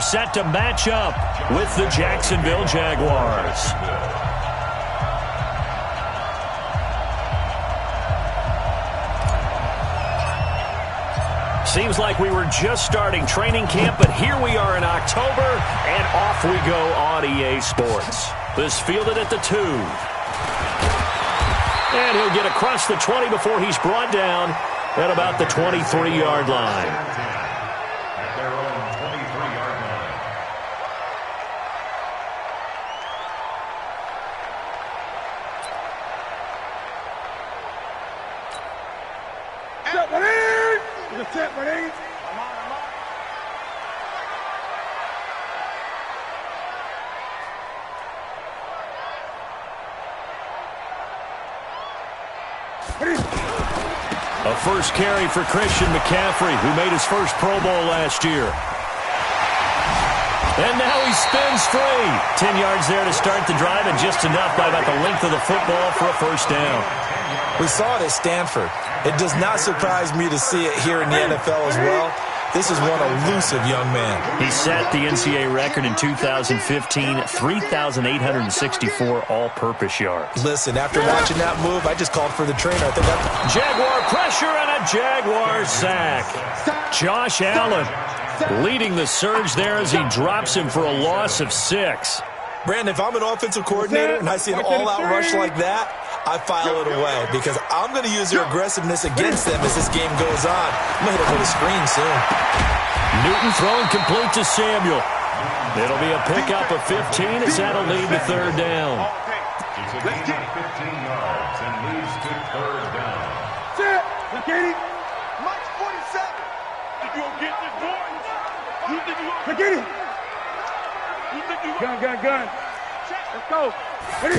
are set to match up with the Jacksonville Jaguars. Seems like we were just starting training camp, but here we are in October, and off we go on EA Sports. This fielded at the 2. And he'll get across the 20 before he's brought down at about the 23-yard line. A first carry for Christian McCaffrey, who made his first Pro Bowl last year. And now he spins free. 10 yards there to start the drive, and just enough by about the length of the football for a first down. We saw it at Stanford. It does not surprise me to see it here in the NFL as well. This is one elusive young man. He set the NCAA record in 2015, 3,864 all-purpose yards. Listen, after watching that move, I just called for the trainer. I think Jaguar pressure and a Jaguar sack. Josh Allen leading the surge there as he drops him for a loss of 6. Brandon, if I'm an offensive coordinator and I see an all-out rush like that, I file it away because I'm going to use their aggressiveness against them as this game goes on. I'm going to hit them with a screen soon. Newton throwing complete to Samuel. It'll be a pickup of 15 as that'll lead to third down. It's a gain of 15 yards and leads to third down. Look at him. Mike's 47. Think you gonna get this, boy? You think you gonna... Look at him. You think you gonna... Gun. Let's go. Ready?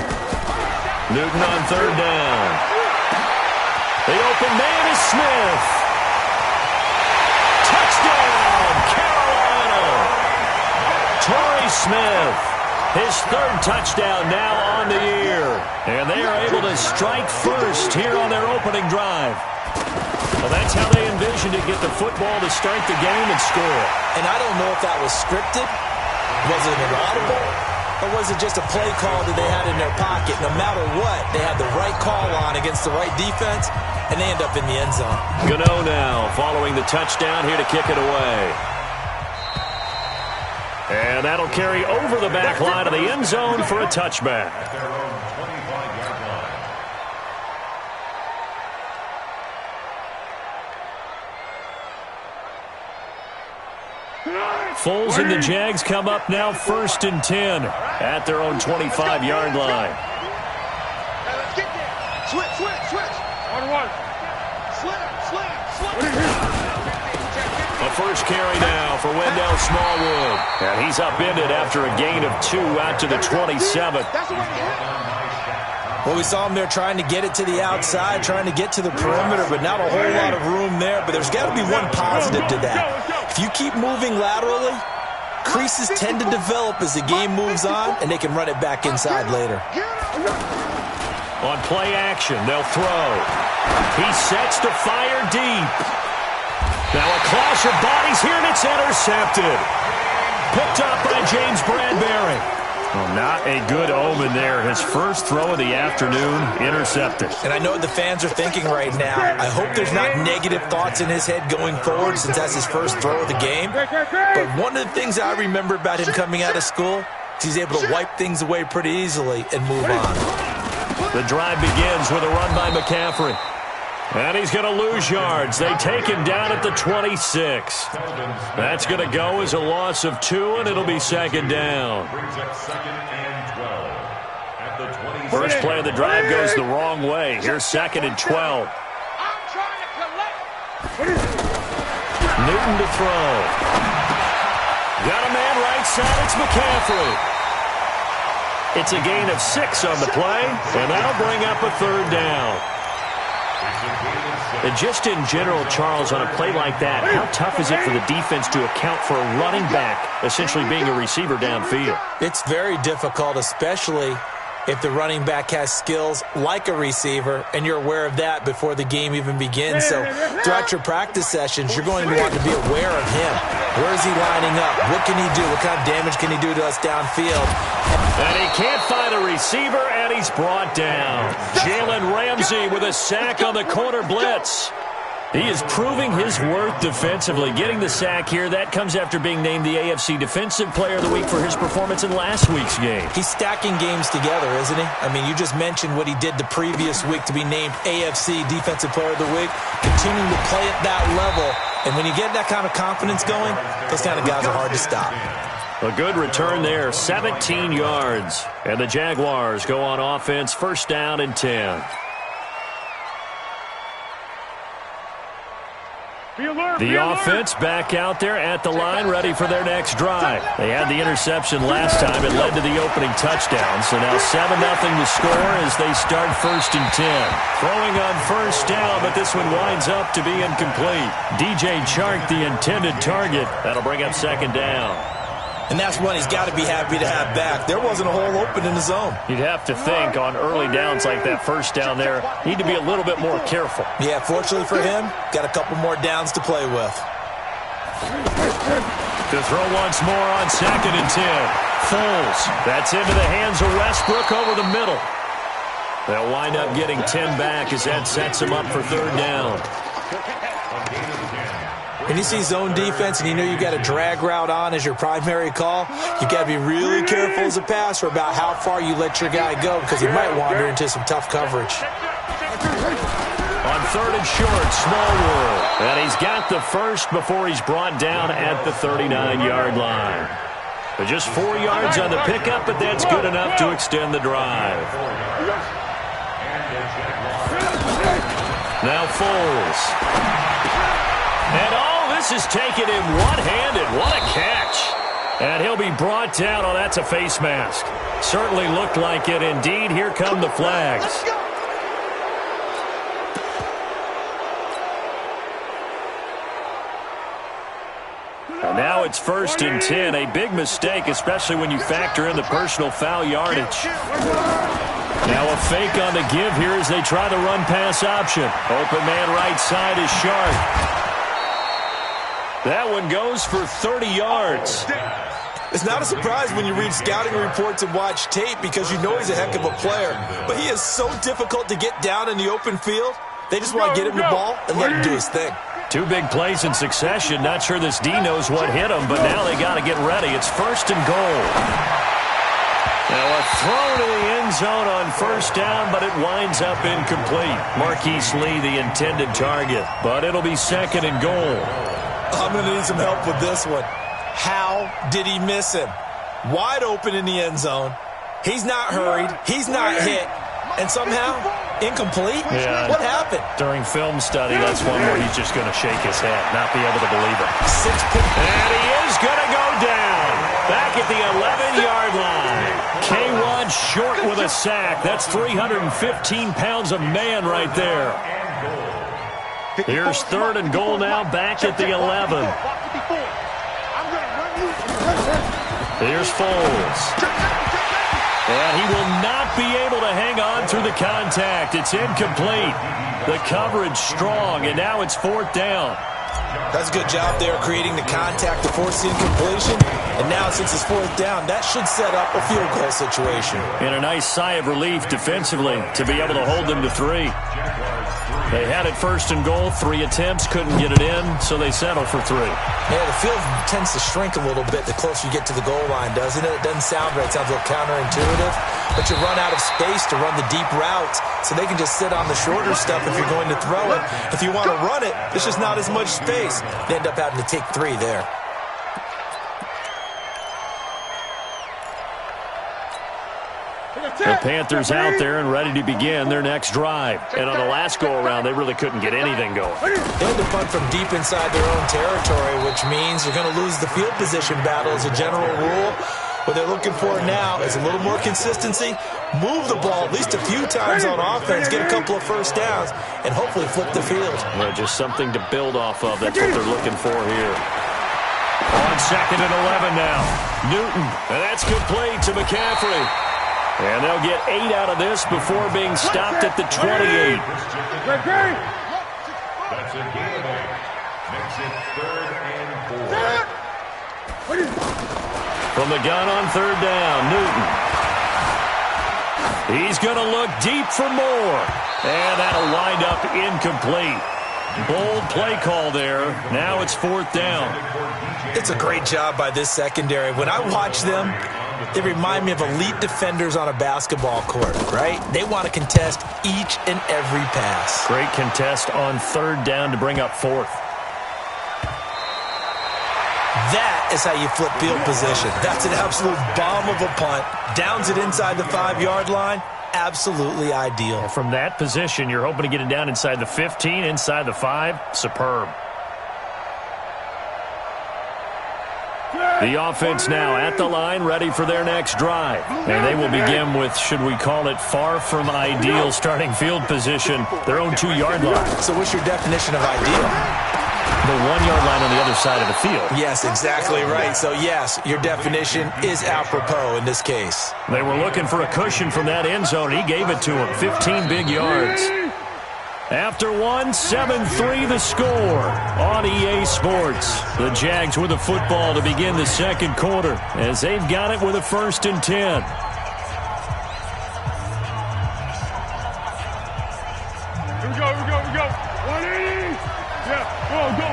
Newton on third down. The open man is Smith. Touchdown, Carolina. Torrey Smith, his third touchdown now on the year. And they are able to strike first here on their opening drive. Well, that's how they envisioned it, get the football to start the game and score. And I don't know if that was scripted. Was it an audible? Or was it just a play call that they had in their pocket? No matter what, they had the right call on against the right defense, and they end up in the end zone. Gano now following the touchdown here to kick it away. And that'll carry over the back line of the end zone for a touchback. Foles and the Jags come up now 1st and 10 at their own 25-yard line. Hey, let's get there. Switch. 1-1. Slam. A first carry now for Wendell Smallwood. And he's upended after a gain of 2 out to the 27. Well, we saw him there trying to get it to the outside, trying to get to the perimeter, but not a whole lot of room there. But there's got to be one positive to that. If you keep moving laterally, creases tend to develop as the game moves on, and they can run it back inside later. On play action, they'll throw. He sets to fire deep. Now a clash of bodies here, and it's intercepted. Picked up by James Bradbury. Well, not a good omen there. His first throw of the afternoon, intercepted. And I know what the fans are thinking right now. I hope there's not negative thoughts in his head going forward since that's his first throw of the game. But one of the things I remember about him coming out of school is he's able to wipe things away pretty easily and move on. The drive begins with a run by McCaffrey. And he's going to lose yards. They take him down at the 26. That's going to go as a loss of 2, and it'll be second down. First play of the drive goes the wrong way. Here's 2nd and 12. Newton to throw. Got a man right side. It's McCaffrey. It's a gain of 6 on the play, and that'll bring up a third down. And just in general, Charles, on a play like that, how tough is it for the defense to account for a running back essentially being a receiver downfield? It's very difficult, especially if the running back has skills like a receiver, and you're aware of that before the game even begins. So throughout your practice sessions, you're going to want to be aware of him. Where is he lining up? What can he do? What kind of damage can he do to us downfield? And he can't find a receiver, and he's brought down. Jalen Ramsey with a sack on the corner blitz. He is proving his worth defensively. Getting the sack here, that comes after being named the AFC Defensive Player of the Week for his performance in last week's game. He's stacking games together, isn't he? I mean, you just mentioned what he did the previous week to be named AFC Defensive Player of the Week. Continuing to play at that level. And when you get that kind of confidence going, those kind of guys are hard to stop. A good return there, 17 yards. And the Jaguars go on offense, first down and 10. The offense back out there at the line, ready for their next drive. They had the interception last time. It led to the opening touchdown. So now 7-0 to score as they start first and 10. Throwing on first down, but this one winds up to be incomplete. DJ Chark, the intended target. That'll bring up second down. And that's one he's got to be happy to have back. There wasn't a hole open in the zone. You'd have to think on early downs like that first down there, need to be a little bit more careful. Yeah, fortunately for him, got a couple more downs to play with. To throw once more on second and 10. Foles. That's into the hands of Westbrook over the middle. They'll wind up getting 10 back as that sets him up for third down. When you see zone defense and you know you got a drag route on as your primary call, you got to be really careful as a passer about how far you let your guy go because he might wander into some tough coverage. On third and short, Smallwood. And he's got the first before he's brought down at the 39-yard line. But just 4 yards on the pickup, but that's good enough to extend the drive. Now Foles. And all this is taken in one-handed. What a catch. And he'll be brought down. Oh, that's a face mask. Certainly looked like it. Indeed, here come the flags. And now it's first and 10. A big mistake, especially when you factor in the personal foul yardage. Now a fake on the give here as they try the run-pass option. Open man right side is Sharp. That one goes for 30 yards. It's not a surprise when you read scouting reports and watch tape because you know he's a heck of a player. But he is so difficult to get down in the open field. They just want to get him the ball and let him do his thing. 2 big plays in succession. Not sure this D knows what hit him, but now they got to get ready. It's first and goal. Now a throw to the end zone on first down, but it winds up incomplete. Marquise Lee, the intended target, but it'll be second and goal. I'm going to need some help with this one. How did he miss him? Wide open in the end zone. He's not hurried. He's not hit. And somehow, incomplete? Yeah. What happened? During film study, that's one where he's just going to shake his head, not be able to believe it. 6 points. And he is going to go down. Back at the 11-yard line. K1 short with a sack. That's 315 pounds of man right there. Here's third and goal now, back at the 11. Here's Foles. And he will not be able to hang on through the contact. It's incomplete. The coverage strong, and now it's fourth down. That's a good job there creating the contact to force the incompletion. And now since it's fourth down, that should set up a field goal situation. And a nice sigh of relief defensively to be able to hold them to 3. They had it first and goal, 3 attempts, couldn't get it in, so they settle for 3. Yeah, the field tends to shrink a little bit the closer you get to the goal line, doesn't it? It doesn't sound right. It sounds a little counterintuitive. But you run out of space to run the deep routes, so they can just sit on the shorter stuff if you're going to throw it. If you want to run it, there's just not as much space. You end up having to take 3 there. The Panthers out there and ready to begin their next drive. And on the last go-around, they really couldn't get anything going. They had to punt from deep inside their own territory, which means you're going to lose the field position battle as a general rule. What they're looking for now is a little more consistency, move the ball at least a few times on offense, get a couple of first downs, and hopefully flip the field. Well, just something to build off of. That's what they're looking for here. On second and 11 now. Newton, and that's complete to McCaffrey. And they'll get 8 out of this before being stopped at the 28. That's a gain of 8. Makes it 3rd and 4. From the gun on 3rd down, Newton. He's going to look deep for more. And that'll wind up incomplete. Bold play call there. Now it's 4th down. It's a great job by this secondary. When I watch them, they remind me of elite defenders on a basketball court, right? They want to contest each and every pass. Great contest on 3rd down to bring up 4th. That is how you flip field position. That's an absolute bomb of a punt. Downs it inside the 5-yard line. Absolutely ideal. And from that position, you're hoping to get it down inside the 15, inside the 5. Superb. The offense now at the line, ready for their next drive. And they will begin with, should we call it, far from ideal starting field position, their own 2-yard line. So what's your definition of ideal? The 1-yard line on the other side of the field. Yes, exactly right. So, yes, your definition is apropos in this case. They were looking for a cushion from that end zone. He gave it to him. 15 big yards. After 1, 7-3 the score on EA Sports. The Jags with the football to begin the second quarter as they've got it with a 1st and 10. Here we go. 180. Yeah, let's go.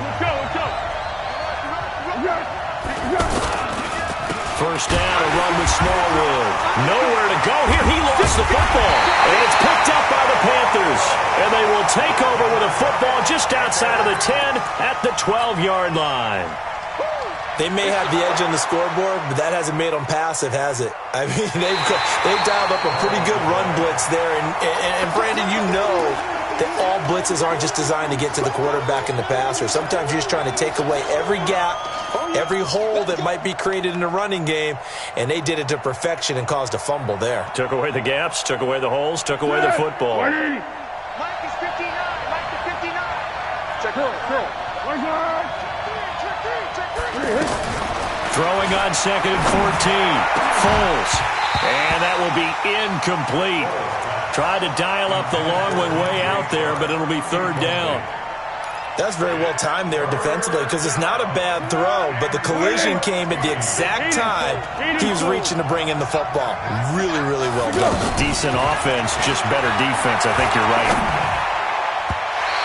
First down, a run with Smallwood. Nowhere to go here. He lost the football. And it's picked up by the Panthers. And they will take over with a football just outside of the 10 at the 12-yard line. They may have the edge on the scoreboard, but that hasn't made them passive, has it? I mean, they've dialed up a pretty good run blitz there. And Brandon, you know that all blitzes aren't just designed to get to the quarterback in the passer. Sometimes you're just trying to take away every gap, every hole that might be created in the running game, and they did it to perfection and caused a fumble there. Took away the gaps, took away the holes, took away the football. Mike is 59. Check through. Throwing on 2nd and 14. Foles. And that will be incomplete. Tried to dial up the long one way out there, but it'll be 3rd down. That's very well timed there defensively because it's not a bad throw, but the collision came at the exact time he was reaching to bring in the football. Really, really well done. Decent offense, just better defense. I think you're right.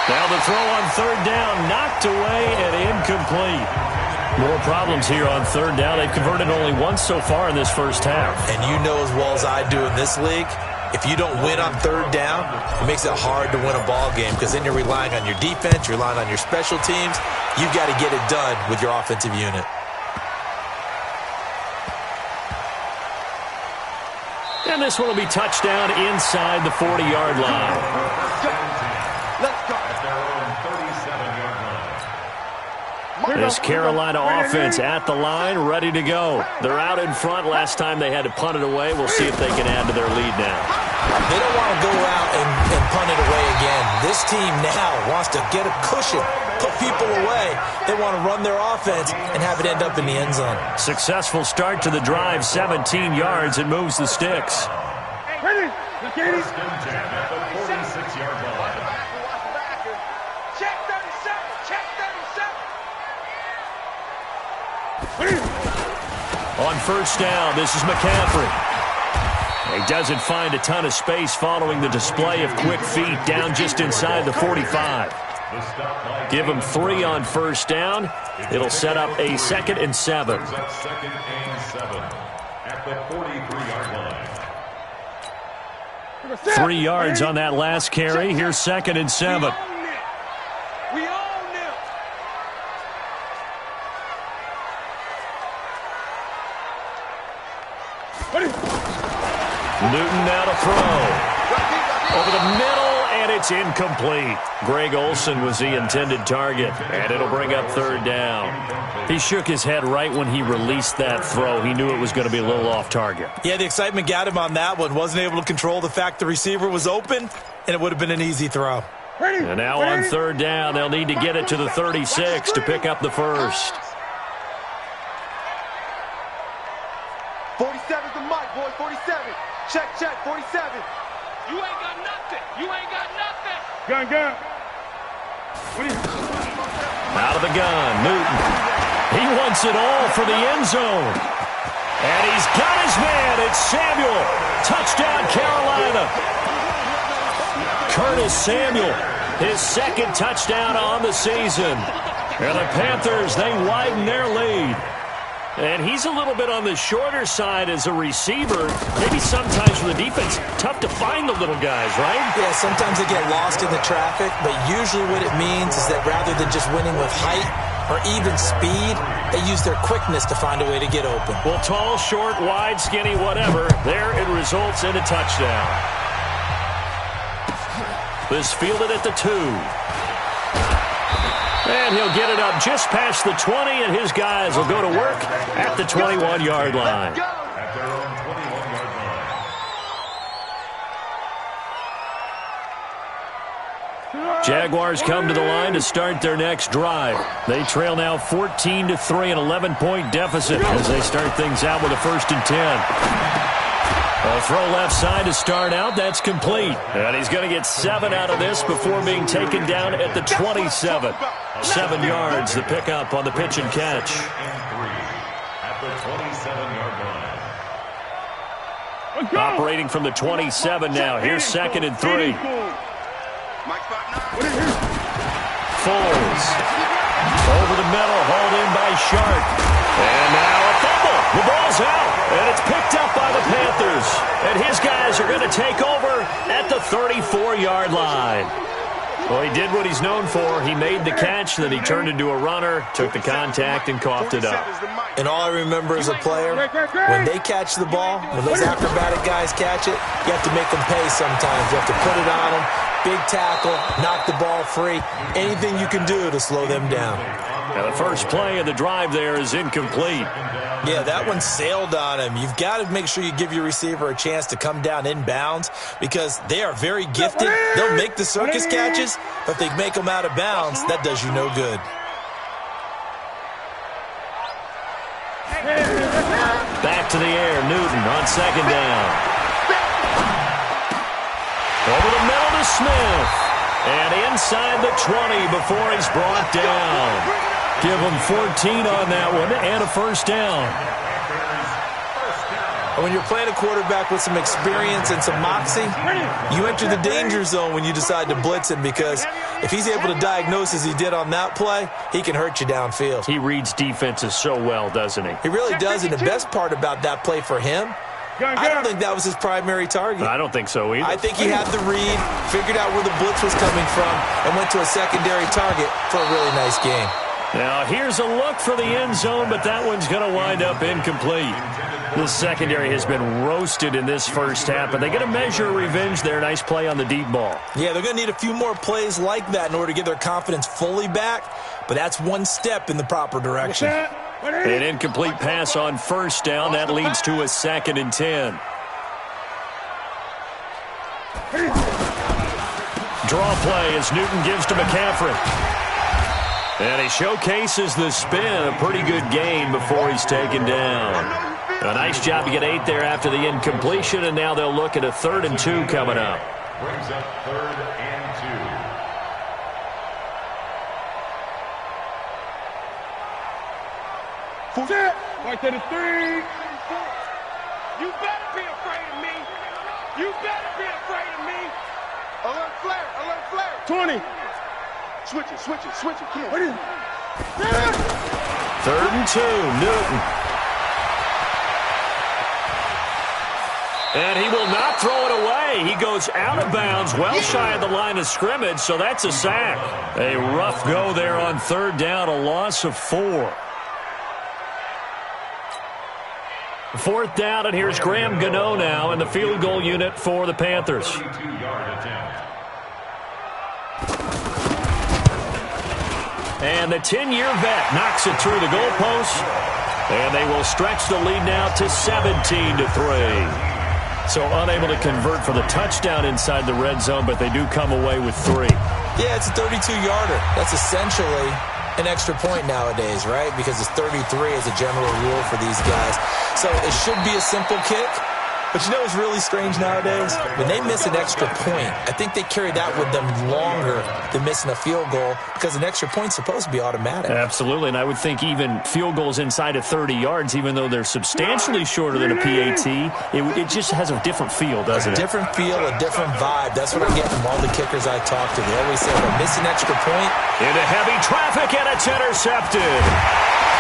Now the throw on 3rd down, knocked away and incomplete. More problems here on 3rd down. They've converted only once so far in this first half. And you know as well as I do in this league, if you don't win on 3rd down, it makes it hard to win a ball game because then you're relying on your defense, you're relying on your special teams. You've got to get it done with your offensive unit. And this one will be touchdown inside the 40-yard line. Let's go. This Carolina offense at the line, ready to go. They're out in front. Last time they had to punt it away. We'll see if they can add to their lead now. They don't want to go out and punt it away again. This team now wants to get a cushion, put people away. They want to run their offense and have it end up in the end zone. Successful start to the drive, 17 yards, and moves the sticks. Ready? First and 10 at the 46-yard line. Check 37. On first down, this is McCaffrey. He doesn't find a ton of space following the display of quick feet down just inside the 45. Give him 3 on first down. It'll set up a 2nd and 7. At 2nd and 7 at the 43-yard line. 3 yards on that last carry. Here's 2nd and 7. We own them. Newton now to throw. Over the middle, and it's incomplete. Greg Olsen was the intended target, and it'll bring up 3rd down. He shook his head right when he released that throw. He knew it was going to be a little off target. Yeah, the excitement got him on that one. Wasn't able to control the fact the receiver was open, and it would have been an easy throw. And now on 3rd down, they'll need to get it to the 36 to pick up the first. 47's the mic, boy. 47. Check, 47. You ain't got nothing. You ain't got nothing. Gun. Out of the gun, Newton. He wants it all for the end zone. And he's got his man. It's Samuel. Touchdown, Carolina. Curtis Samuel, his second touchdown on the season. And the Panthers, they widen their lead. And he's a little bit on the shorter side as a receiver. Maybe sometimes for the defense, tough to find the little guys, right? Yeah, sometimes they get lost in the traffic, but usually what it means is that rather than just winning with height or even speed, they use their quickness to find a way to get open. Well, tall, short, wide, skinny, whatever, there it results in a touchdown. This fielded at the 2. And he'll get it up just past the 20, and his guys will go to work at the 21-yard line. At their own 21-yard line. Jaguars come to the line to start their next drive. They trail now 14-3, an 11-point deficit as they start things out with a 1st and 10. A throw left side to start out. That's complete. And he's going to get 7 out of this before being taken down at the 27. 7 yards, the pickup on the pitch and catch. At the 27-yard line. Operating from the 27 now. Here's 2nd and 3. Foles. Over the middle, hauled in by Sharp. And now a fumble. The ball's out, and it's picked up by the Panthers. And his guys are going to take over at the 34-yard line. Well, he did what he's known for. He made the catch, then he turned into a runner, took the contact, and coughed it up. And all I remember as a player, when they catch the ball, when those acrobatic guys catch it, you have to make them pay sometimes. You have to put it on them, big tackle, knock the ball free, anything you can do to slow them down. Now, the first play of the drive there is incomplete. Yeah, that one sailed on him. You've got to make sure you give your receiver a chance to come down inbounds because they are very gifted. They'll make the circus catches, but if they make them out of bounds, that does you no good. Back to the air, Newton on 2nd down. Over the middle to Smith. And inside the 20 before he's brought down. Give him 14 on that one and a 1st down. When you're playing a quarterback with some experience and some moxie, you enter the danger zone when you decide to blitz him because if he's able to diagnose as he did on that play, he can hurt you downfield. He reads defenses so well, doesn't he? He really does, and the best part about that play for him, I don't think that was his primary target. I don't think so either. I think he had the read, figured out where the blitz was coming from, and went to a secondary target for a really nice game. Now, here's a look for the end zone, but that one's going to wind up incomplete. The secondary has been roasted in this first half, but they get a measure of revenge there. Nice play on the deep ball. Yeah, they're going to need a few more plays like that in order to get their confidence fully back, but that's one step in the proper direction. An incomplete pass on 1st down. That leads to a 2nd and 10. Draw play as Newton gives to McCaffrey. And he showcases the spin. A pretty good gain before he's taken down. A nice job to get 8 there after the incompletion, and now they'll look at a 3rd and 2 coming up. Brings up 3rd and 2. Right to the 3. You better be afraid of me. You better be afraid of me. Alert flare, alert flare. 20. Switch it. Come on. What is it? 3rd and 2, Newton. And he will not throw it away. He goes out of bounds, well shy of the line of scrimmage, so that's a sack. A rough go there on 3rd down, a loss of 4. 4th down, and here's Graham Gano now in the field goal unit for the Panthers. 32-yard attempt. And the 10-year vet knocks it through the goalpost, and they will stretch the lead now to 17-3. So unable to convert for the touchdown inside the red zone, but they do come away with 3. Yeah, it's a 32-yarder. That's essentially an extra point nowadays, right? Because it's 33 as a general rule for these guys. So it should be a simple kick. But you know what's really strange nowadays? When they miss an extra point, I think they carry that with them longer than missing a field goal because an extra point's supposed to be automatic. Absolutely, and I would think even field goals inside of 30 yards, even though they're substantially shorter than a PAT, it just has a different feel, doesn't it? A different feel, a different vibe. That's what I get from all the kickers I talk to. They always say, if I miss an extra point. Into heavy traffic, and it's intercepted.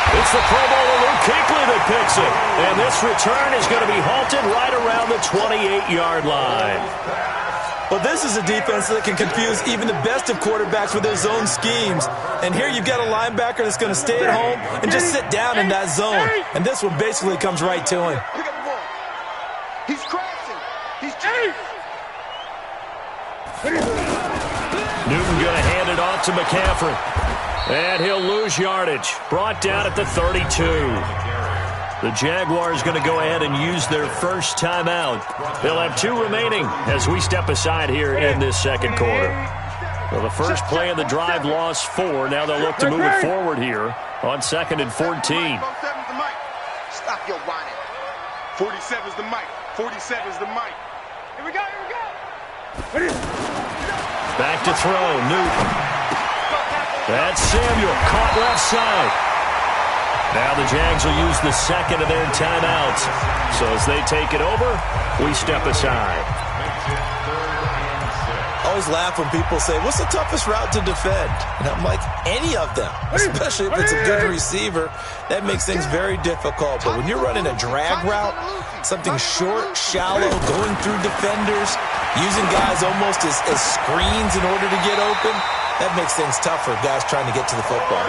It's the Pro Bowler Luke Kuechly that picks it. And this return is going to be halted right around the 28-yard line. Well, this is a defense that can confuse even the best of quarterbacks with their zone schemes. And here you've got a linebacker that's going to stay at home and just sit down in that zone. And this one basically comes right to him. Pick up the ball. He's crashing. He's cheap. Newton going to hand it off to McCaffrey. And he'll lose yardage. Brought down at the 32. The Jaguars going to go ahead and use their first timeout. They'll have 2 remaining as we step aside here in this second quarter. Well, the first play of the drive lost 4. Now they'll look to move it forward here on 2nd and 14. Stop your whining. 47's the mic. 47's the mic. Here we go. Here we go. Back to throw. Newton. That's Samuel, caught left side. Now the Jags will use the second of their timeouts. So as they take it over, we step aside. I always laugh when people say, what's the toughest route to defend? And I'm like, any of them, especially if it's a good receiver. That makes things very difficult. But when you're running a drag route, something short, shallow, going through defenders, using guys almost as screens in order to get open, that makes things tough for guys trying to get to the football.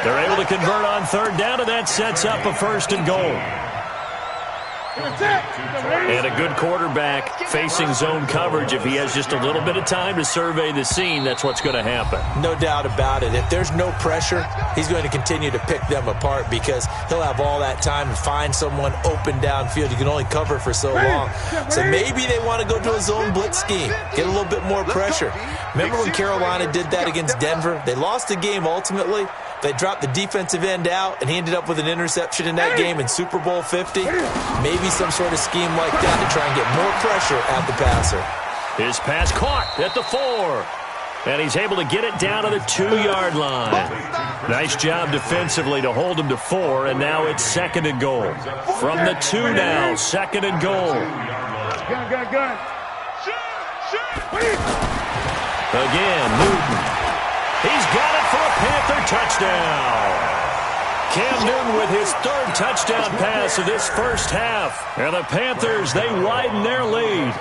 They're able to convert on 3rd down, and that sets up a 1st and goal. And a good quarterback facing zone coverage. If he has just a little bit of time to survey the scene, that's what's going to happen. No doubt about it. If there's no pressure, he's going to continue to pick them apart because he'll have all that time to find someone open downfield. You can only cover for so long. So maybe they want to go to a zone blitz scheme, get a little bit more pressure. Remember when Carolina did that against Denver? They lost the game ultimately. They dropped the defensive end out, and he ended up with an interception in that game in Super Bowl 50. Maybe some sort of scheme like that to try and get more pressure at the passer. His pass caught at the 4. And he's able to get it down to the 2-yard line. Nice job defensively to hold him to 4, and now it's 2nd and goal. From the 2 now, 2nd and goal. Gun. Again, Newton. He's got it for a Panther touchdown. Cam Newton with his 3rd touchdown pass of this first half. And the Panthers, they widen their lead.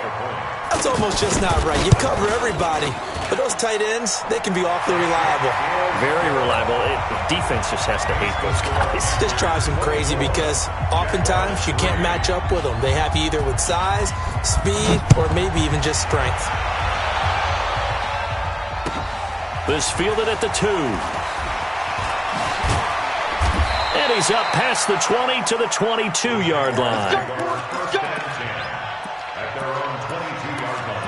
That's almost just not right. You cover everybody, but those tight ends, they can be awfully reliable. Very reliable. Defense just has to hate those guys. Just drives them crazy because oftentimes you can't match up with them. They have you either with size, speed, or maybe even just strength. This fielded at the 2. And he's up past the 20 to the 22-yard line. At their own 22-yard line.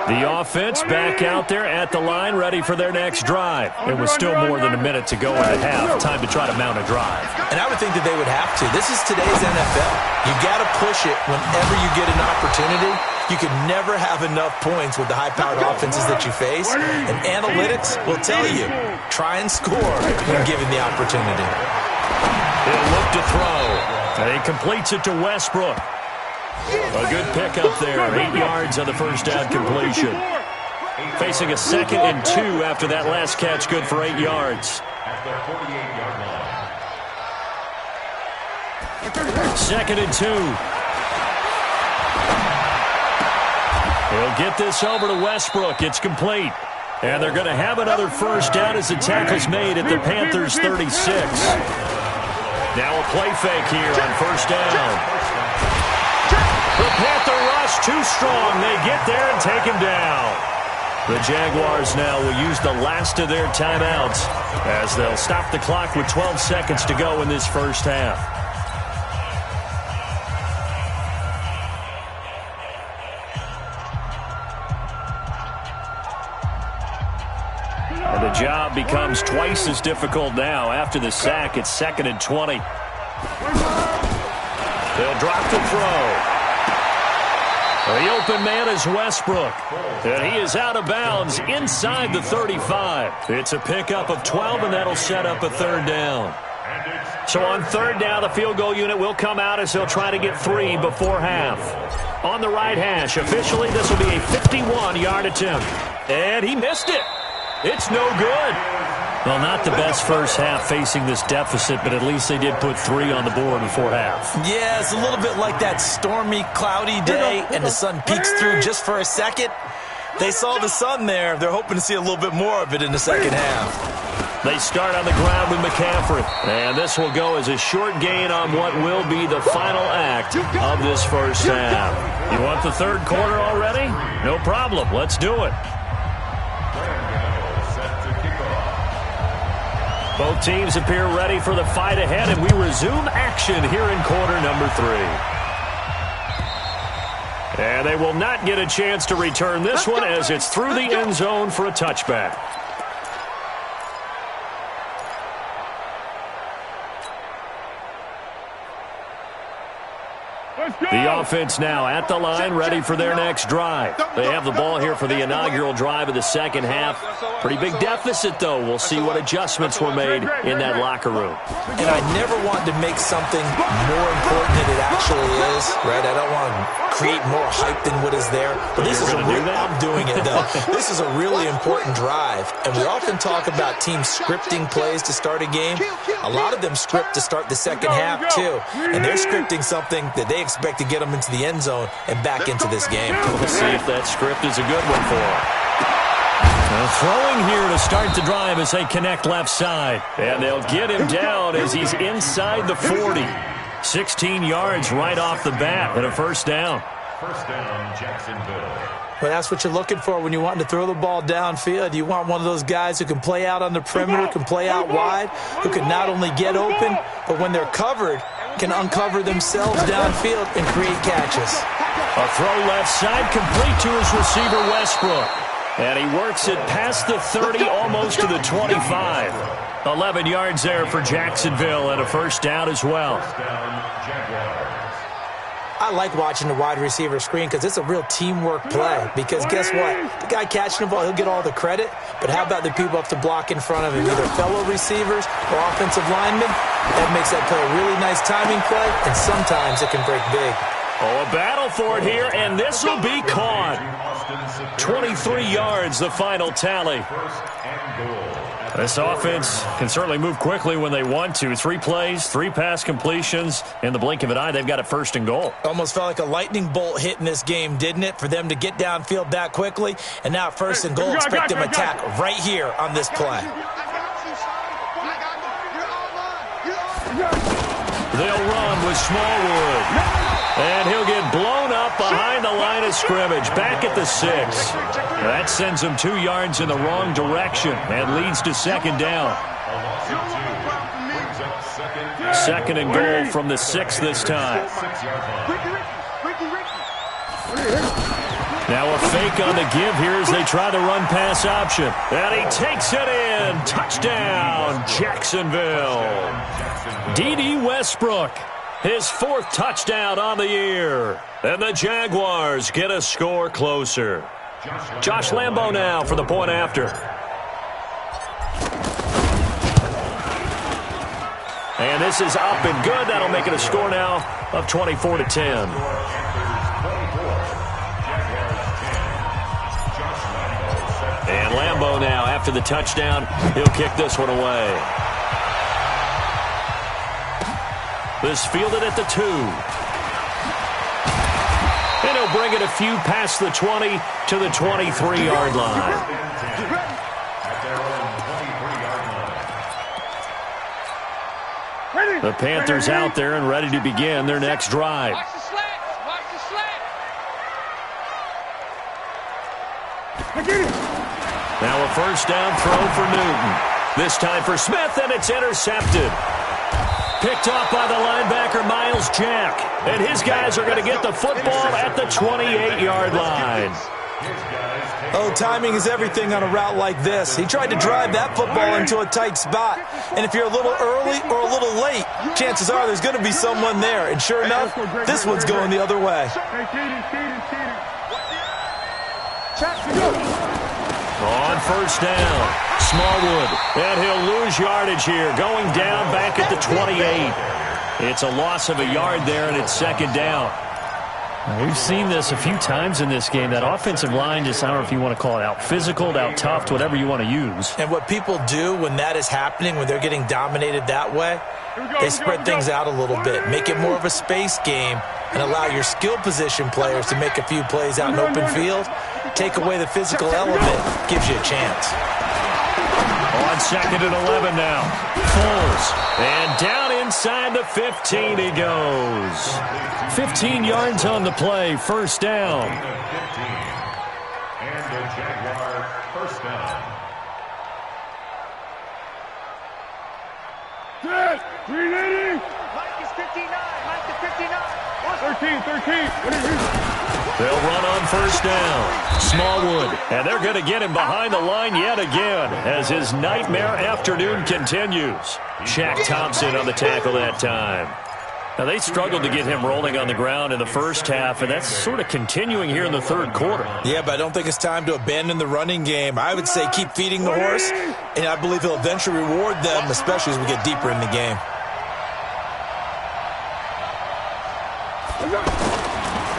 The offense back out there at the line, ready for their next drive. It was still more than a minute to go in the half. Time to try to mount a drive. And I would think that they would have to. This is today's NFL. You got to push it whenever you get an opportunity. You can never have enough points with the high-powered offenses that you face. And analytics will tell you, try and score when given the opportunity. He'll look to throw. And he completes it to Westbrook. A good pickup there, 8 yards on the first down completion. Facing a 2nd and 2 after that last catch, good for 8 yards. At their 48-yard line. 2nd and 2. He'll get this over to Westbrook. It's complete. And they're going to have another first down as the tackle's made at the Panthers' 36. Now a play fake here on first down. The Panther rush too strong. They get there and take him down. The Jaguars now will use the last of their timeouts as they'll stop the clock with 12 seconds to go in this first half. And the job becomes twice as difficult now. After the sack, it's 2nd and 20. They'll drop the throw. The open man is Westbrook. And he is out of bounds inside the 35. It's a pickup of 12, and that'll set up a 3rd down. So on 3rd down, the field goal unit will come out as they'll try to get 3 before half. On the right hash, officially, this will be a 51-yard attempt. And he missed it. It's no good. Well, not the best first half facing this deficit, but at least they did put 3 on the board before half. Yeah, it's a little bit like that stormy, cloudy day, and the sun peeks through just for a second. They saw the sun there. They're hoping to see a little bit more of it in the second half. They start on the ground with McCaffrey. And this will go as a short gain on what will be the final act of this first half. You want the 3rd quarter already? No problem. Let's do it. Both teams appear ready for the fight ahead, and we resume action here in quarter number 3. And they will not get a chance to return this one as it's through the end zone for a touchback. The offense now at the line, ready for their next drive. They have the ball here for the inaugural drive of the second half. Pretty big deficit, though. We'll see what adjustments were made in that locker room. And I never want to make something more important than it actually is, right? I don't want to create more hype than what is there. But this is I'm doing it, though. This is a really important drive. And we often talk about teams scripting plays to start a game. A lot of them script to start the second half, too. And they're scripting something that they expect to get them into the end zone and back into this game. We'll see if that script is a good one for them. Now throwing here to start the drive as they connect left side. And they'll get him down as he's inside the 40. 16 yards right off the bat and a first down. First down, Jacksonville. Well, that's what you're looking for when you want to throw the ball downfield. You want one of those guys who can play out on the perimeter, can play out wide, who can not only get open, but when they're covered, can uncover themselves downfield and create catches. A throw left side complete to his receiver, Westbrook. And he works it past the 30, almost to the 25. 11 yards there for Jacksonville and a first down as well. First down, Jaguars. I like watching the wide receiver screen because it's a real teamwork play. Because guess what? The guy catching the ball, he'll get all the credit. But how about the people up to block in front of him, either fellow receivers or offensive linemen? That makes that play a really nice timing play, and sometimes it can break big. Oh, a battle for it here, and this will be caught. 23 yards, the final tally. First and goal. This offense can certainly move quickly when they want to. 3 plays, 3 pass completions. In the blink of an eye, they've got it first and goal. Almost felt like a lightning bolt hit in this game, didn't it? For them to get downfield that quickly. And now first and goal, expect them to attack right here on this play. They'll run with Smallwood. And he'll get blown up behind the line of scrimmage, back at the 6. That sends him 2 yards in the wrong direction and leads to second down. Second and goal from the 6 this time. Now a fake on the give here as they try the run-pass option. And he takes it in. Touchdown, Jacksonville. D.D. Westbrook. His 4th touchdown on the year. And the Jaguars get a score closer. Josh Lambo now for the point after. And this is up and good. That'll make it a score now of 24-10. And Lambo now after the touchdown. He'll kick this one away. This fielded at the 2. And he'll bring it a few past the 20 to the 23-yard line. The Panthers out there and ready to begin their next drive. Watch the slants. Watch the slants. Now a first down throw for Newton. This time for Smith, and it's intercepted. Picked off by the linebacker, Miles Jack. And his guys are going to get the football at the 28-yard line. His guys Oh, timing is everything on a route like this. He tried to drive that football into a tight spot. And if you're a little early or a little late, chances are there's going to be someone there. And sure enough, this one's going the other way. On first down, Smallwood. And he'll lose yardage here, going down back at the 28. It's a loss of a yard there, and it's second down. We've seen this a few times in this game. That offensive line just, I don't know if you want to call it out physical, out tough, whatever you want to use. And what people do when that is happening, when they're getting dominated that way, they spread things out a little bit, make it more of a space game, and allow your skill position players to make a few plays out in open field. Take away the physical element, gives you a chance. On second and 11 now. Foles. And down inside the 15 he goes. 15 yards on the play, first down. And the Jaguar first down. 380. Mike is 59. Mike is 59. 13. They'll run on first down. Smallwood. And they're going to get him behind the line yet again as his nightmare afternoon continues. Shaq Thompson on the tackle that time. Now, they struggled to get him rolling on the ground in the first half, and that's sort of continuing here in the third quarter. Yeah, but I don't think it's time to abandon the running game. I would say keep feeding the horse, and I believe he'll eventually reward them, especially as we get deeper in the game.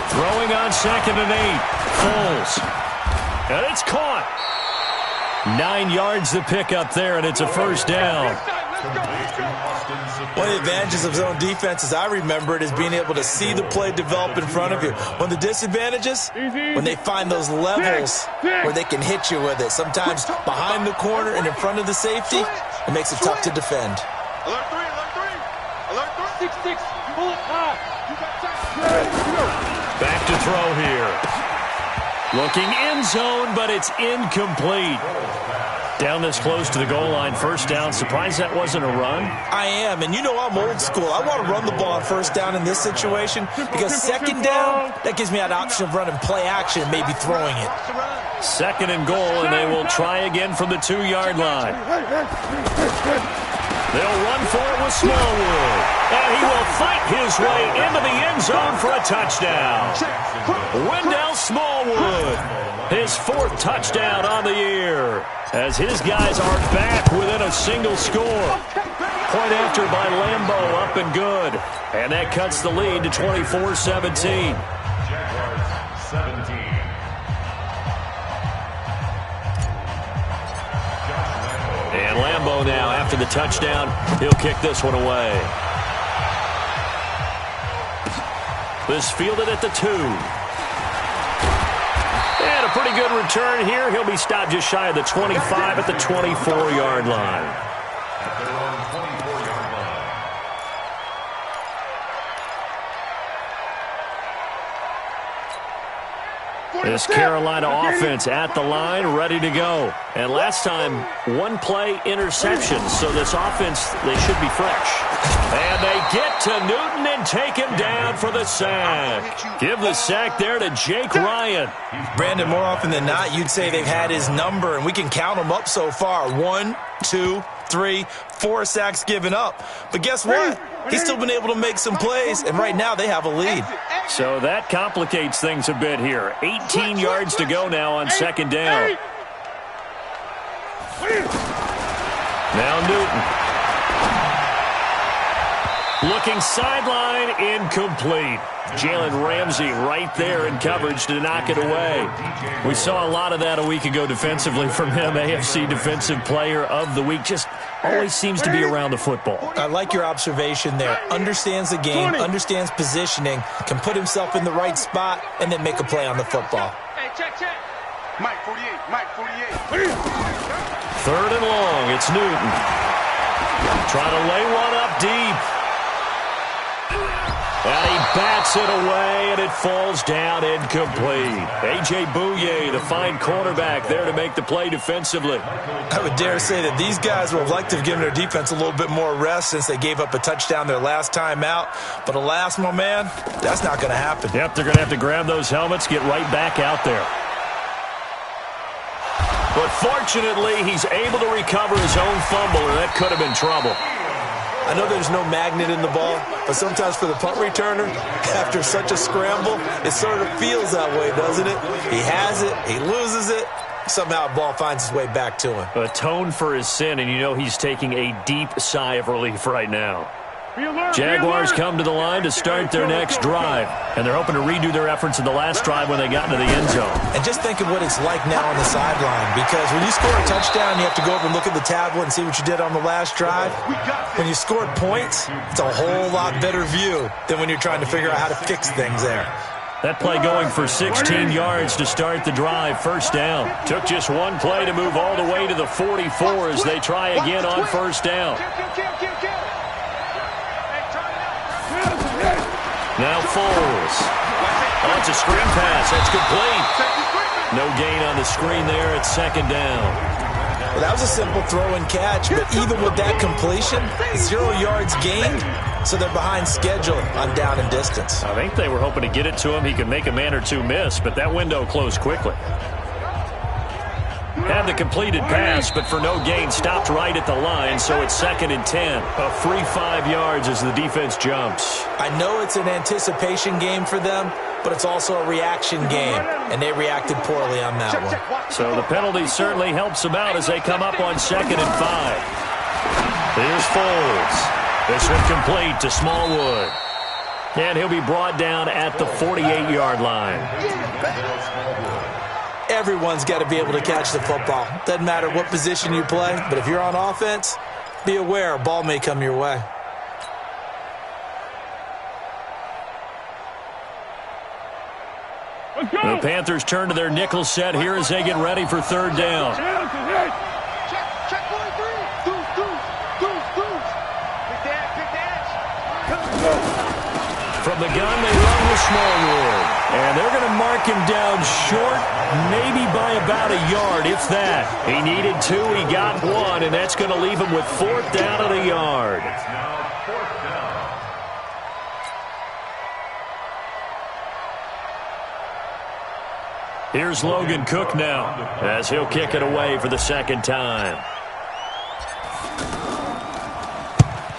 Throwing on second and 8. Foles. And it's caught. 9 yards the pickup there, and it's a first down. One of the advantages of zone defense, as I remember it, is being able to see the play develop in front of you. One of the disadvantages, when they find those levels where they can hit you with it. Sometimes behind the corner and in front of the safety, it makes it tough to defend. Alert 3. Alert 3. 6. Pull it high. You got time. Back to throw here. Looking end zone, but it's incomplete. Down this close to the goal line, first down. Surprised that wasn't a run? I am, and you know I'm old school. I want to run the ball on first down in this situation because second down, that gives me that option of running play action and maybe throwing it. Second and goal, and they will try again from the 2-yard line. They'll run for it with Smallwood. And he will fight his way into the end zone for a touchdown. Wendell Smallwood, his 4th touchdown on the year, as his guys are back within a single score. Point after by Lambeau, up and good. And that cuts the lead to 24-17. Jaguars 17. And Lambeau now, after the touchdown, he'll kick this one away. This fielded at the 2. And a pretty good return here. He'll be stopped just shy of the 25 at the 24-yard line. At their own 24-yard line. This Carolina offense at the line, ready to go. And last time, 1 play interception, so this offense, they should be fresh. And they get to Newton and take him down for the sack. Give the sack there to Jake Ryan. Brandon, more often than not, you'd say they've had his number, and we can count them up so far. 1, 2, 3, 4 sacks given up. But guess what? He's still been able to make some plays, and right now they have a lead. So that complicates things a bit here. 18 yards to go now on second down. Now Newton. Looking sideline, incomplete. Jalen Ramsey right there in coverage to knock it away. We saw a lot of that a week ago defensively from him. AFC Defensive Player of the Week. Just always seems to be around the football. I like your observation there. Understands the game, understands positioning, can put himself in the right spot, and then make a play on the football. Hey, check. Mike 48. Mike 48. Third and long. It's Newton. Trying to lay one up deep. And he bats it away, and it falls down incomplete. A.J. Bouye, the fine cornerback, there to make the play defensively. I would dare say that these guys would have liked to have given their defense a little bit more rest since they gave up a touchdown their last time out. But alas, my man, that's not going to happen. Yep, they're going to have to grab those helmets, get right back out there. But fortunately, he's able to recover his own fumble, or that could have been trouble. I know there's no magnet in the ball, but sometimes for the punt returner, after such a scramble, it sort of feels that way, doesn't it? He has it, he loses it, somehow the ball finds its way back to him. Atone for his sin, and you know he's taking a deep sigh of relief right now. Jaguars come to the line to start their next drive, and they're hoping to redo their efforts in the last drive when they got into the end zone. And just think of what it's like now on the sideline, because when you score a touchdown, you have to go over and look at the tablet and see what you did on the last drive. When you scored points, it's a whole lot better view than when you're trying to figure out how to fix things there. That play going for 16 yards to start the drive, first down. Took just one play to move all the way to the 44 as they try again on first down. Now Foles. Oh, it's a screen pass. That's complete. No gain on the screen there at second down. Well, that was a simple throw and catch, but even with that completion, 0 yards gained, so they're behind schedule on down and distance. I think they were hoping to get it to him. He could make a man or two miss, but that window closed quickly. Had the completed pass, but for no gain, stopped right at the line, so it's 2nd and 10. A free 5 yards as the defense jumps. I know it's an anticipation game for them, but it's also a reaction game, and they reacted poorly on that one. So the penalty certainly helps them out as they come up on 2nd and 5. Here's Foles. This one complete to Smallwood. And he'll be brought down at the 48-yard line. Everyone's got to be able to catch the football. Doesn't matter what position you play, but if you're on offense, be aware a ball may come your way. The Panthers turn to their nickel set here as they get ready for third down. From the gun, they run with Smallwood. And they're going to mark him down short, maybe by about a yard, if that. He needed 2, he got 1, and that's going to leave him with 4th down and a yard. It's now 4th down. Here's Logan Cook now, as he'll kick it away for the second time.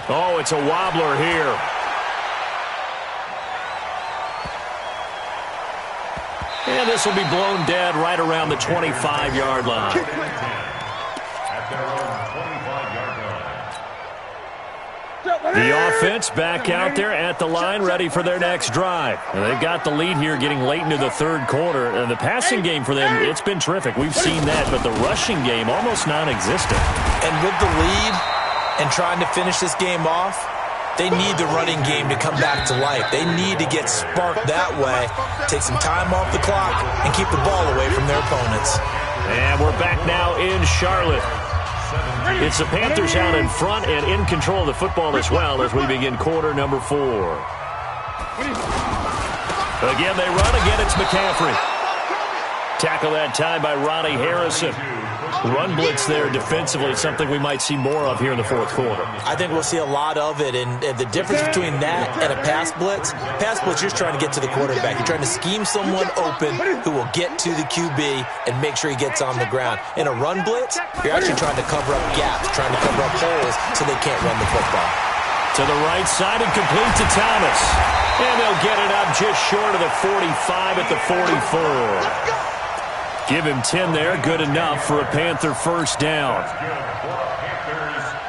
Oh, it's a wobbler here. And this will be blown dead right around the 25-yard line. At their own 25-yard line. The offense back out there at the line, ready for their next drive. And they've got the lead here getting late into the third quarter. And the passing game for them, it's been terrific. We've seen that, but the rushing game almost non-existent. And with the lead and trying to finish this game off, they need the running game to come back to life. They need to get sparked that way, take some time off the clock, and keep the ball away from their opponents. And we're back now in Charlotte. It's the Panthers out in front and in control of the football as well as we begin quarter number 4. Again, they run. Again, it's McCaffrey. Tackle that time by Ronnie Harrison. Run blitz there defensively, something we might see more of here in the fourth quarter. I think we'll see a lot of it, and the difference between that and a pass blitz, you're just trying to get to the quarterback. You're trying to scheme someone open who will get to the QB and make sure he gets on the ground. In a run blitz, you're actually trying to cover up gaps, trying to cover up holes so they can't run the football. To the right side and complete to Thomas. And they'll get it up just short of the 45 at the 44. Give him 10 there, good enough for a Panther first down.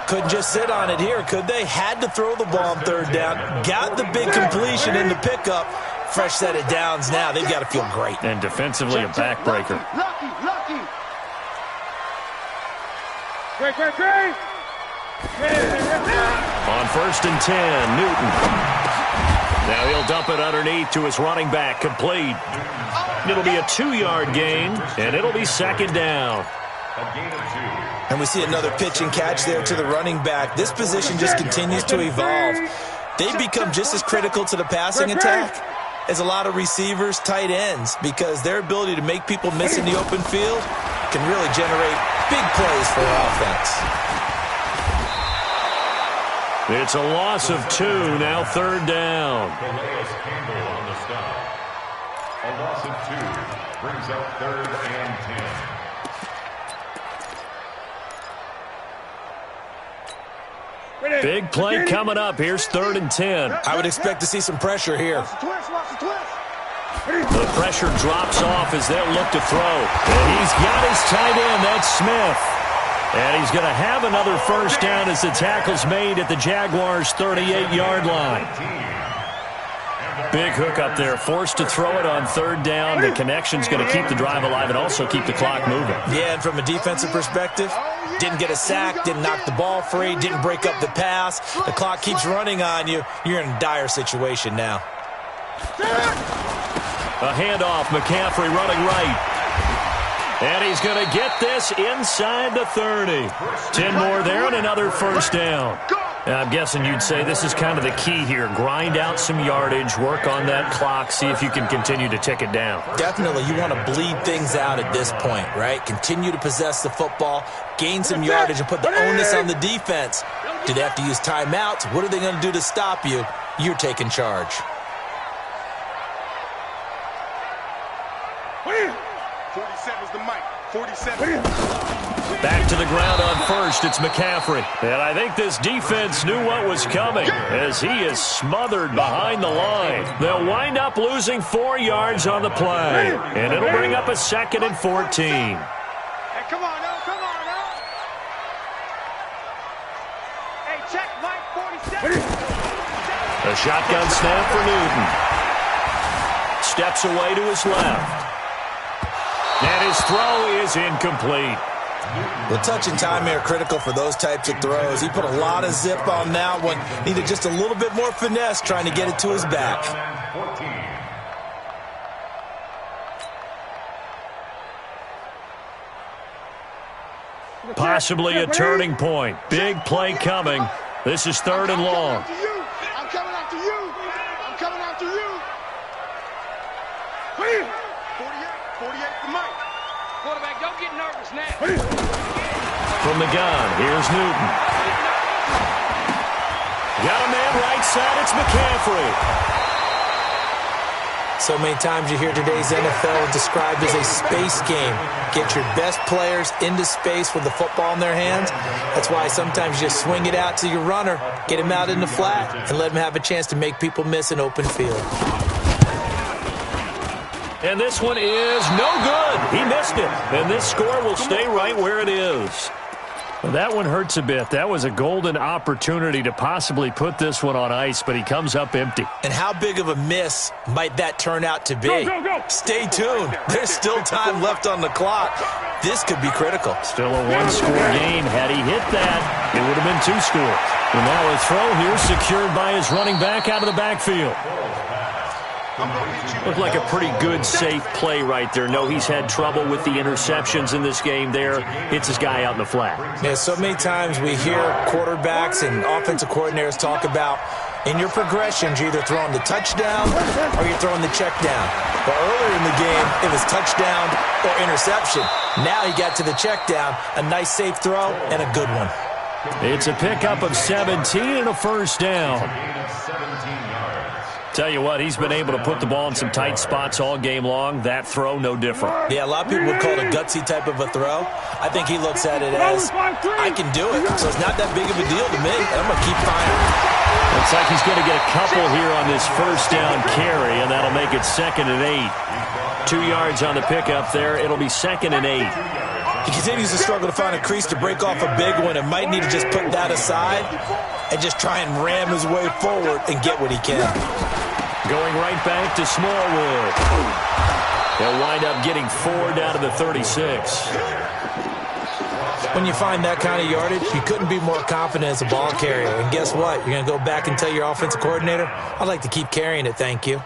Couldn't just sit on it here, could they? Had to throw the ball on third down. Got the big completion in the pickup. Fresh set of downs now. They've got to feel great. And defensively, a backbreaker. Great. On 1st and 10, Newton. Now he'll dump it underneath to his running back, complete. It'll be a 2-yard gain, and it'll be second down. A gain of 2. And we see another pitch and catch there to the running back. This position just continues to evolve. They become just as critical to the passing attack as a lot of receivers, tight ends, because their ability to make people miss in the open field can really generate big plays for their offense. It's a loss of 2, now third down. Calais Campbell on the stop. A loss of 2 brings up 3rd and 10. Big play coming up. Here's 3rd and 10. I would expect to see some pressure here. The pressure drops off as they'll look to throw. And he's got his tight end. That's Smith. And he's going to have another first down as the tackle's made at the Jaguars' 38-yard line. Big hook up there. Forced to throw it on 3rd down. The connection's going to keep the drive alive and also keep the clock moving. Yeah, and from a defensive perspective, didn't get a sack, didn't knock the ball free, didn't break up the pass. The clock keeps running on you. You're in a dire situation now. A handoff. McCaffrey running right. And he's going to get this inside the 30. 10 more there and another first down. And I'm guessing you'd say this is kind of the key here. Grind out some yardage, work on that clock, see if you can continue to tick it down. Definitely. You want to bleed things out at this point, right? Continue to possess the football, gain some yardage, and put the onus on the defense. Do they have to use timeouts? What are they going to do to stop you? You're taking charge. 47's the mic. 47. Back to the ground on first. It's McCaffrey. And I think this defense knew what was coming as he is smothered behind the line. They'll wind up losing 4 yards on the play. And it'll bring up a 2nd and 14. Hey, come on, now. Come on, now. Hey, check Mike 47. A shotgun snap for Newton. Steps away to his left. And his throw is incomplete. The touch and timing are critical for those types of throws. He put a lot of zip on that one. Needed just a little bit more finesse trying to get it to his back. Possibly a turning point. Big play coming. This is 3rd and long. I'm coming after you. I'm coming after you. 48 the mic. Quarterback, don't get nervous now. From the gun, here's Newton. Got a man right side, it's McCaffrey. So many times you hear today's NFL described as a space game. Get your best players into space with the football in their hands. That's why sometimes you just swing it out to your runner, get him out in the flat, and let him have a chance to make people miss an open field. And this one is no good. He missed it. And this score will stay right where it is. Well, that one hurts a bit. That was a golden opportunity to possibly put this one on ice, but he comes up empty. And how big of a miss might that turn out to be? Go. Stay tuned. There's still time left on the clock. This could be critical. Still a one-score game. Had he hit that, it would have been 2 scores. And now a throw here secured by his running back out of the backfield. Looked like a pretty good, safe play right there. No, he's had trouble with the interceptions in this game there. Hits his guy out in the flat. Yeah, so many times we hear quarterbacks and offensive coordinators talk about in your progressions, you're either throwing the touchdown or you're throwing the check down. But earlier in the game, it was touchdown or interception. Now he got to the check down, a nice safe throw and a good one. It's a pickup of 17 and a first down. Tell you what, he's been able to put the ball in some tight spots all game long. That throw, no different. Yeah, a lot of people would call it a gutsy type of a throw. I think he looks at it as, I can do it, so it's not that big of a deal to me. I'm going to keep firing. Looks like he's going to get a couple here on this first down carry, and that'll make it 2nd and 8. 2 yards on the pickup there. It'll be 2nd and 8. He continues to struggle to find a crease to break off a big one and might need to just put that aside and just try and ram his way forward and get what he can. Going right back to Smallwood. They'll wind up getting 4 down to the 36. When you find that kind of yardage, you couldn't be more confident as a ball carrier. And guess what? You're going to go back and tell your offensive coordinator, I'd like to keep carrying it, thank you.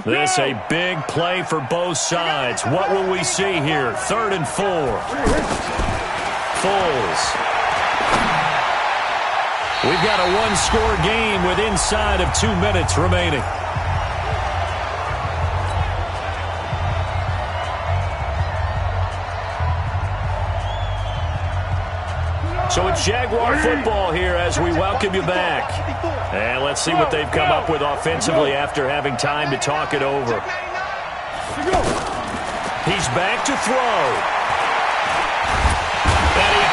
This a big play for both sides. What will we see here? 3rd and 4. Foles. We've got a one-score game with inside of 2 minutes remaining. So it's Jaguar football here as we welcome you back. And let's see what they've come up with offensively after having time to talk it over. He's back to throw.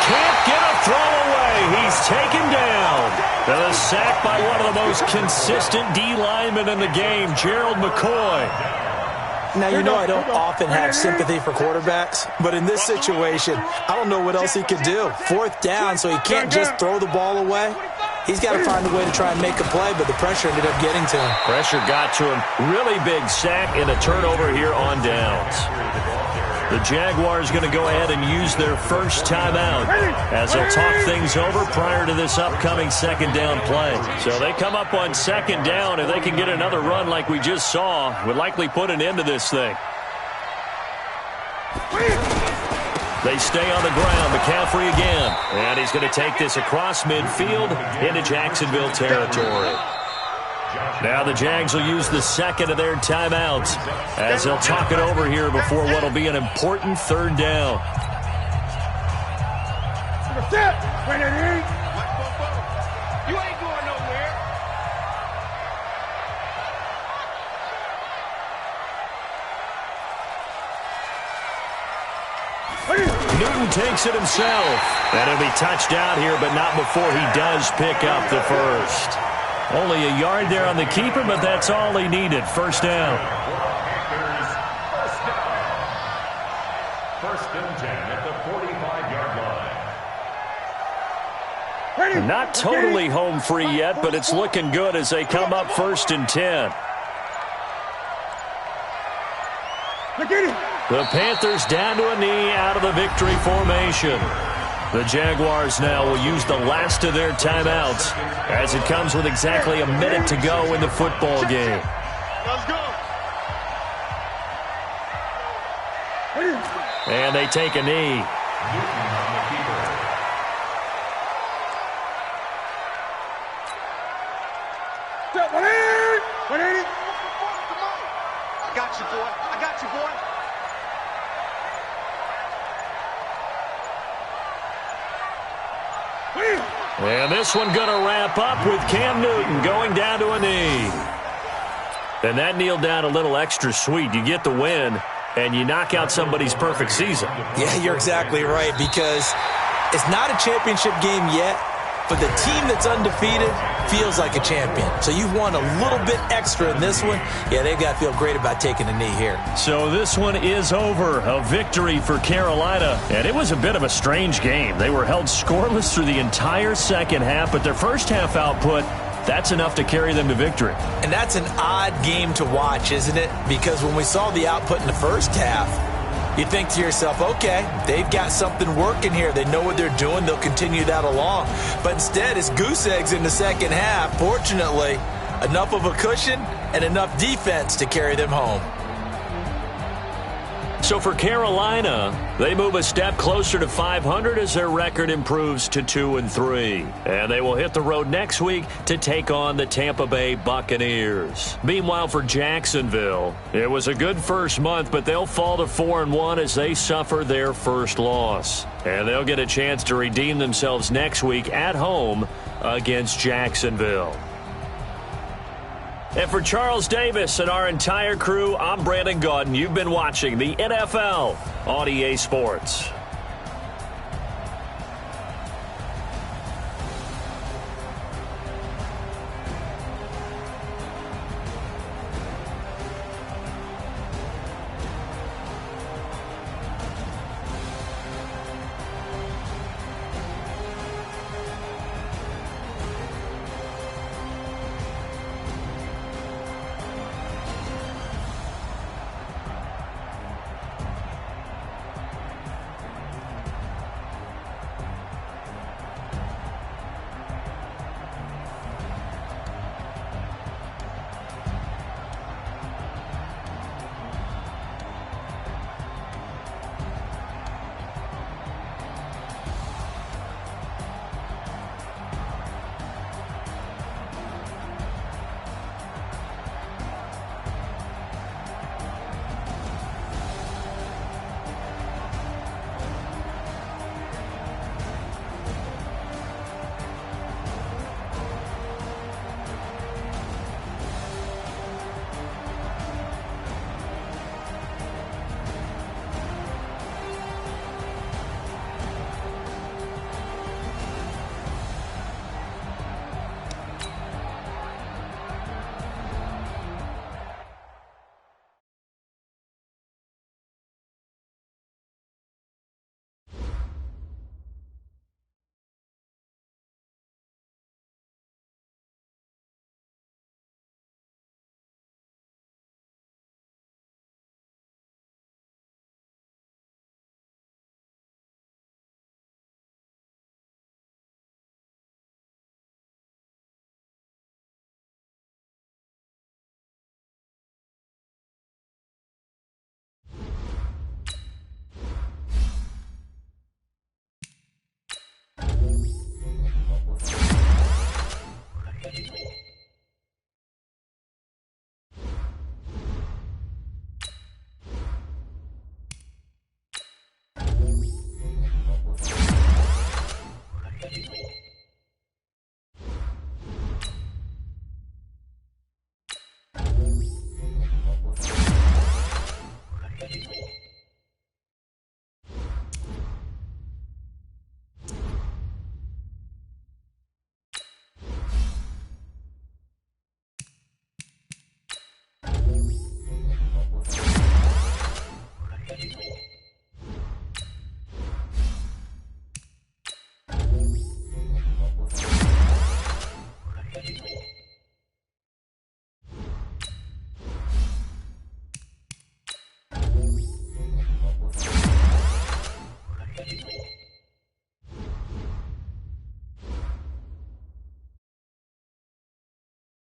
can't get a throw away. He's taken down. And a sack by one of the most consistent D linemen in the game, Gerald McCoy. Now, you know I don't often have sympathy for quarterbacks, but in this situation, I don't know what else he could do. 4th down, so he can't just throw the ball away. He's got to find a way to try and make a play, but the pressure ended up getting to him. Pressure got to him. Really big sack and a turnover here on downs. The Jaguars going to go ahead and use their first timeout as they'll talk things over prior to this upcoming 2nd down play. So they come up on 2nd down. If they can get another run like we just saw, would likely put an end to this thing. They stay on the ground. McCaffrey again. And he's going to take this across midfield into Jacksonville territory. Now the Jags will use the 2nd of their timeouts as they'll talk it over here before what will be an important 3rd down. You ain't going nowhere. Newton takes it himself. And he'll be touched out here, but not before he does pick up the first. Only a yard there on the keeper, but that's all he needed. 1st down. First and 10 at the 45-yard line. Not totally home free yet, but it's looking good as they come up 1st and 10. The Panthers down to a knee out of the victory formation. The Jaguars now will use the last of their timeouts as it comes with exactly a minute to go in the football game. Let's go. And they take a knee. I got you, boy. I got you, boy. And this one going to wrap up with Cam Newton going down to a knee. And that kneel down a little extra sweet. You get the win, and you knock out somebody's perfect season. Yeah, you're exactly right, because it's not a championship game yet, but the team that's undefeated feels like a champion. So you've won a little bit extra in this one. Yeah, they've got to feel great about taking a knee here. So this one is over. A victory for Carolina. And it was a bit of a strange game. They were held scoreless through the entire 2nd half, but their first half output, that's enough to carry them to victory. And that's an odd game to watch, isn't it? Because when we saw the output in the first half, you think to yourself, okay, they've got something working here. They know what they're doing. They'll continue that along. But instead, it's goose eggs in the 2nd half. Fortunately, enough of a cushion and enough defense to carry them home. So for Carolina, they move a step closer to 500 as their record improves to 2-3. And they will hit the road next week to take on the Tampa Bay Buccaneers. Meanwhile, for Jacksonville, it was a good first month, but they'll fall to 4-1 as they suffer their first loss. And they'll get a chance to redeem themselves next week at home against Jacksonville. And for Charles Davis and our entire crew, I'm Brandon Gaudin. You've been watching the NFL on EA Sports.